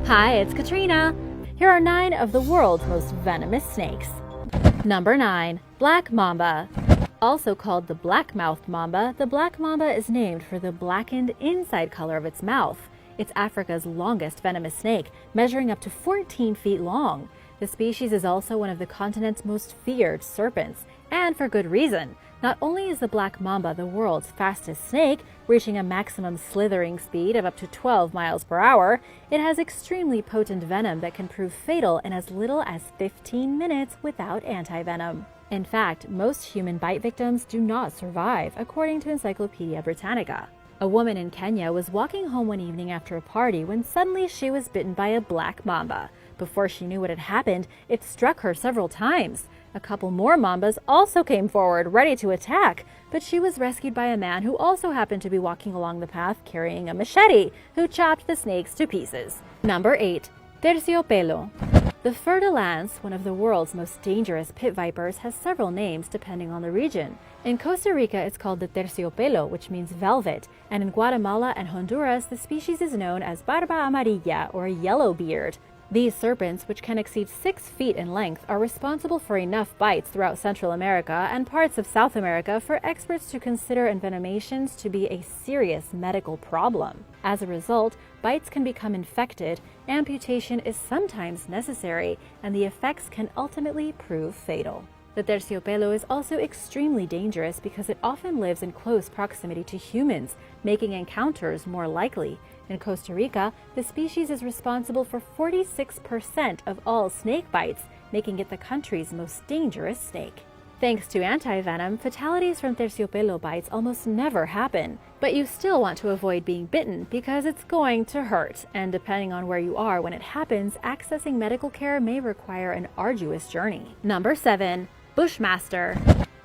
Hi, it's Katrina. Here are 9 of the world's most venomous snakes. Number 9. Black Mamba. Also called the black-mouthed mamba, the black mamba is named for the blackened inside color of its mouth. It's Africa's longest venomous snake, measuring up to 14 feet long. The species is also one of the continent's most feared serpents, and for good reason. Not only is the black mamba the world's fastest snake, reaching a maximum slithering speed of up to 12 miles per hour, it has extremely potent venom that can prove fatal in as little as 15 minutes without antivenom. In fact, most human bite victims do not survive, according to Encyclopedia Britannica. A woman in Kenya was walking home one evening after a party when suddenly she was bitten by a black mamba. Before she knew what had happened, it struck her several times. A couple more mambas also came forward, ready to attack, but she was rescued by a man who also happened to be walking along the path carrying a machete, who chopped the snakes to pieces. Number 8. Terciopelo. The fer-de-lance, one of the world's most dangerous pit vipers, has several names depending on the region. In Costa Rica, it's called the terciopelo, which means velvet, and in Guatemala and Honduras, the species is known as barba amarilla, or yellow beard. These serpents, which can exceed 6 feet in length, are responsible for enough bites throughout Central America and parts of South America for experts to consider envenomations to be a serious medical problem. As a result, bites can become infected, amputation is sometimes necessary, and the effects can ultimately prove fatal. The terciopelo is also extremely dangerous because it often lives in close proximity to humans, making encounters more likely. In Costa Rica, the species is responsible for 46% of all snake bites, making it the country's most dangerous snake. Thanks to antivenom, fatalities from terciopelo bites almost never happen, but you still want to avoid being bitten because it's going to hurt, and depending on where you are when it happens, accessing medical care may require an arduous journey. Number 7. Bushmaster.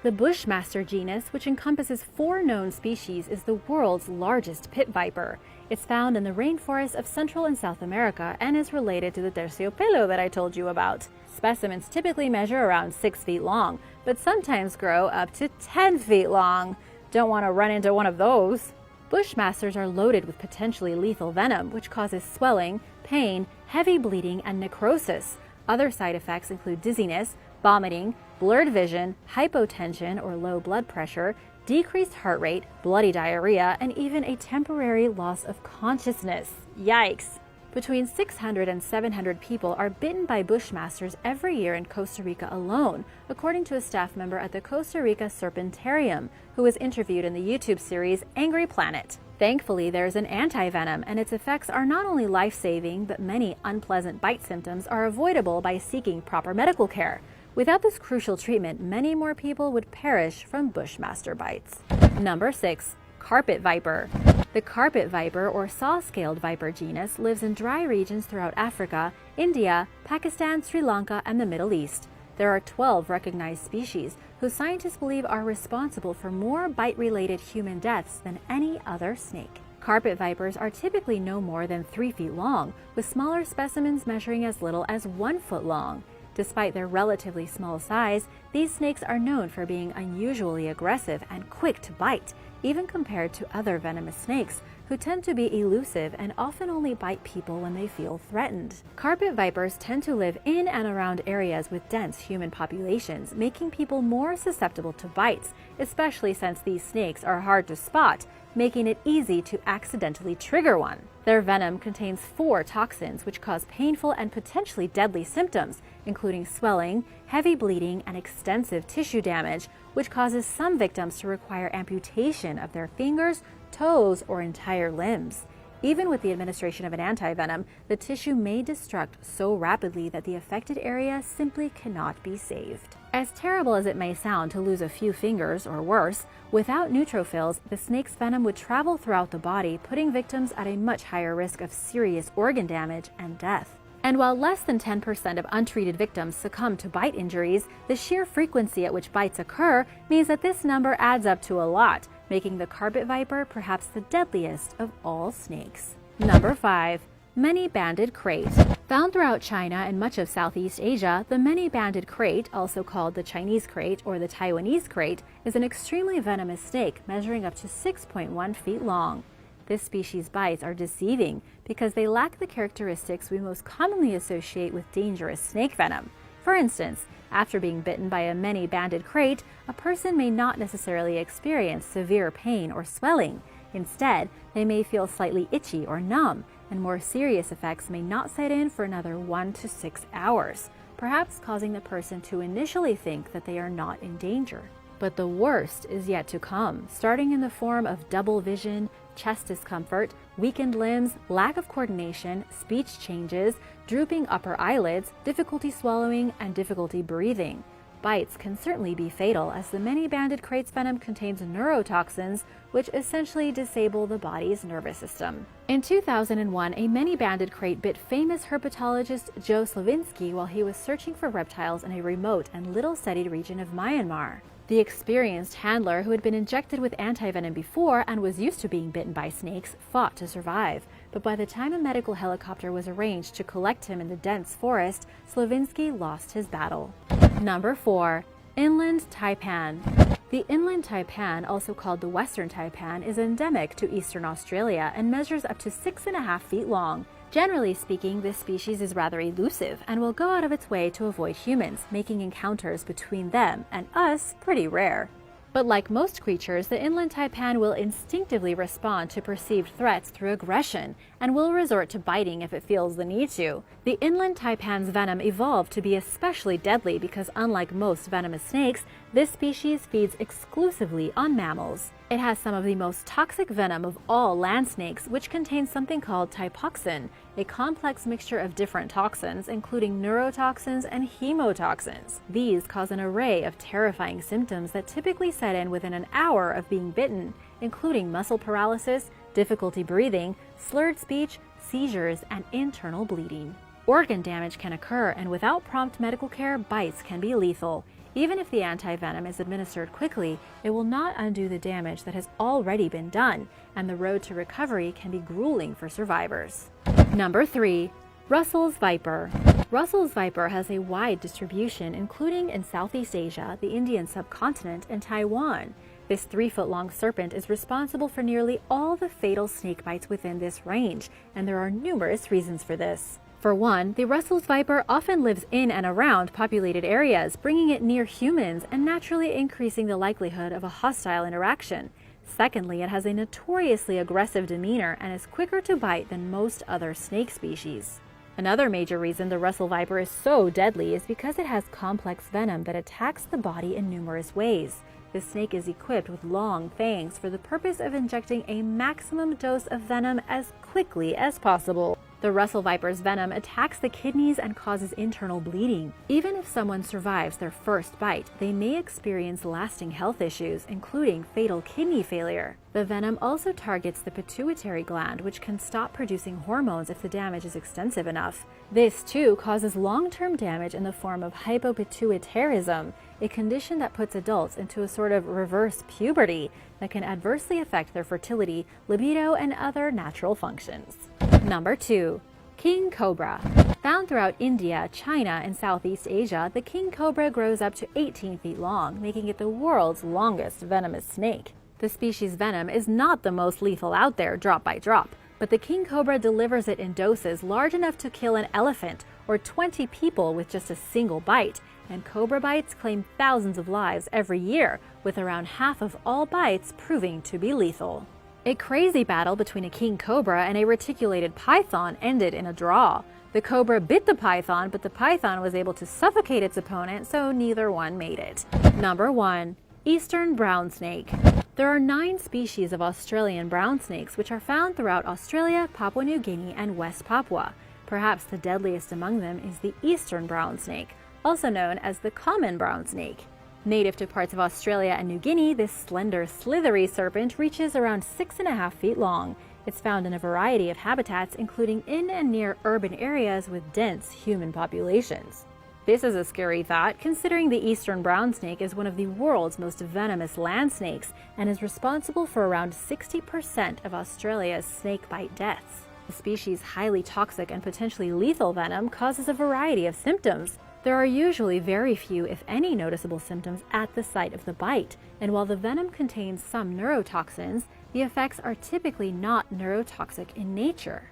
The Bushmaster genus, which encompasses 4 known species, is the world's largest pit viper. It's found in the rainforests of Central and South America and is related to the terciopelo that I told you about. Specimens typically measure around 6 feet long, but sometimes grow up to 10 feet long. Don't want to run into one of those. Bushmasters are loaded with potentially lethal venom, which causes swelling, pain, heavy bleeding, and necrosis. Other side effects include dizziness, vomiting, blurred vision, hypotension or low blood pressure, decreased heart rate, bloody diarrhea, and even a temporary loss of consciousness. Yikes! Between 600 and 700 people are bitten by bushmasters every year in Costa Rica alone, according to a staff member at the Costa Rica Serpentarium, who was interviewed in the YouTube series Angry Planet. Thankfully, there's an antivenom, and its effects are not only life-saving, but many unpleasant bite symptoms are avoidable by seeking proper medical care. Without this crucial treatment, many more people would perish from bushmaster bites. Number 6. Carpet viper. The carpet viper, or saw-scaled viper genus, lives in dry regions throughout Africa, India, Pakistan, Sri Lanka, and the Middle East. There are 12 recognized species, who scientists believe are responsible for more bite-related human deaths than any other snake. Carpet vipers are typically no more than 3 feet long, with smaller specimens measuring as little as 1 foot long. Despite their relatively small size, these snakes are known for being unusually aggressive and quick to bite, even compared to other venomous snakes, who tend to be elusive and often only bite people when they feel threatened. Carpet vipers tend to live in and around areas with dense human populations, making people more susceptible to bites, especially since these snakes are hard to spot, making it easy to accidentally trigger one. Their venom contains 4 toxins which cause painful and potentially deadly symptoms, including swelling, heavy bleeding, and extensive tissue damage, which causes some victims to require amputation of their fingers, toes, or entire limbs. Even with the administration of an antivenom, the tissue may destruct so rapidly that the affected area simply cannot be saved. As terrible as it may sound to lose a few fingers, or worse, without neutrophils, the snake's venom would travel throughout the body, putting victims at a much higher risk of serious organ damage and death. And while less than 10% of untreated victims succumb to bite injuries, the sheer frequency at which bites occur means that this number adds up to a lot, making the carpet viper perhaps the deadliest of all snakes. Number 5. Many-banded krait. Found throughout China and much of Southeast Asia, the many-banded krait, also called the Chinese krait or the Taiwanese krait, is an extremely venomous snake measuring up to 6.1 feet long. This species' bites are deceiving because they lack the characteristics we most commonly associate with dangerous snake venom. For instance, after being bitten by a many-banded krait, a person may not necessarily experience severe pain or swelling. Instead, they may feel slightly itchy or numb, and more serious effects may not set in for another 1 to 6 hours, perhaps causing the person to initially think that they are not in danger. But the worst is yet to come, starting in the form of double vision, chest discomfort, weakened limbs, lack of coordination, speech changes, drooping upper eyelids, difficulty swallowing, and difficulty breathing. Bites can certainly be fatal, as the many-banded krait's venom contains neurotoxins, which essentially disable the body's nervous system. In 2001, a many-banded krait bit famous herpetologist Joe Slavinsky while he was searching for reptiles in a remote and little-studied region of Myanmar. The experienced handler, who had been injected with antivenom before and was used to being bitten by snakes, fought to survive. But by the time a medical helicopter was arranged to collect him in the dense forest, Slavinsky lost his battle. Number 4. Inland taipan. The inland taipan, also called the western taipan, is endemic to eastern Australia and measures up to 6.5 feet long. Generally speaking, this species is rather elusive and will go out of its way to avoid humans, making encounters between them and us pretty rare. But like most creatures, the inland taipan will instinctively respond to perceived threats through aggression and will resort to biting if it feels the need to. The inland taipan's venom evolved to be especially deadly because, unlike most venomous snakes, this species feeds exclusively on mammals. It has some of the most toxic venom of all land snakes, which contains something called taipoxin, a complex mixture of different toxins, including neurotoxins and hemotoxins. These cause an array of terrifying symptoms that typically set in within an hour of being bitten, including muscle paralysis, difficulty breathing, slurred speech, seizures, and internal bleeding. Organ damage can occur, and without prompt medical care, bites can be lethal. Even if the antivenom is administered quickly, it will not undo the damage that has already been done, and the road to recovery can be grueling for survivors. Number 3. Russell's viper. Russell's viper has a wide distribution, including in Southeast Asia, the Indian subcontinent, and Taiwan. This 3-foot-long serpent is responsible for nearly all the fatal snake bites within this range, and there are numerous reasons for this. For one, the Russell's viper often lives in and around populated areas, bringing it near humans and naturally increasing the likelihood of a hostile interaction. Secondly, it has a notoriously aggressive demeanor and is quicker to bite than most other snake species. Another major reason the Russell viper is so deadly is because it has complex venom that attacks the body in numerous ways. The snake is equipped with long fangs for the purpose of injecting a maximum dose of venom as quickly as possible. The Russell viper's venom attacks the kidneys and causes internal bleeding. Even if someone survives their first bite, they may experience lasting health issues, including fatal kidney failure. The venom also targets the pituitary gland, which can stop producing hormones if the damage is extensive enough. This, too, causes long-term damage in the form of hypopituitarism, a condition that puts adults into a sort of reverse puberty that can adversely affect their fertility, libido, and other natural functions. Number 2. King cobra. Found throughout India, China, and Southeast Asia, the king cobra grows up to 18 feet long, making it the world's longest venomous snake. The species' venom is not the most lethal out there, drop by drop, but the king cobra delivers it in doses large enough to kill an elephant or 20 people with just a single bite, and cobra bites claim thousands of lives every year, with around half of all bites proving to be lethal. A crazy battle between a king cobra and a reticulated python ended in a draw. The cobra bit the python, but the python was able to suffocate its opponent, so neither one made it. Number 1. Eastern brown snake. There are 9 species of Australian brown snakes which are found throughout Australia, Papua New Guinea, and West Papua. Perhaps the deadliest among them is the eastern brown snake, also known as the common brown snake. Native to parts of Australia and New Guinea, this slender, slithery serpent reaches around 6.5 feet long. It's found in a variety of habitats, including in and near urban areas with dense human populations. This is a scary thought, considering the eastern brown snake is one of the world's most venomous land snakes and is responsible for around 60% of Australia's snakebite deaths. The species' highly toxic and potentially lethal venom causes a variety of symptoms. There are usually very few, if any, noticeable symptoms at the site of the bite, and while the venom contains some neurotoxins, The effects are typically not neurotoxic in nature.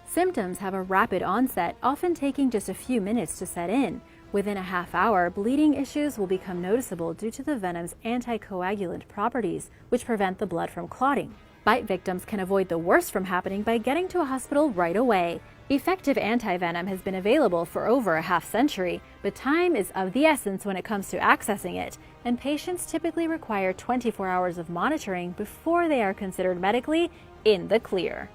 Symptoms have a rapid onset, often taking just a few minutes to set in. Within a half hour, bleeding issues will become noticeable due to the venom's anticoagulant properties, which prevent the blood from clotting. Bite victims can avoid the worst from happening by getting to a hospital right away. Effective antivenom has been available for over a half-century, but time is of the essence when it comes to accessing it, and patients typically require 24 hours of monitoring before they are considered medically in the clear.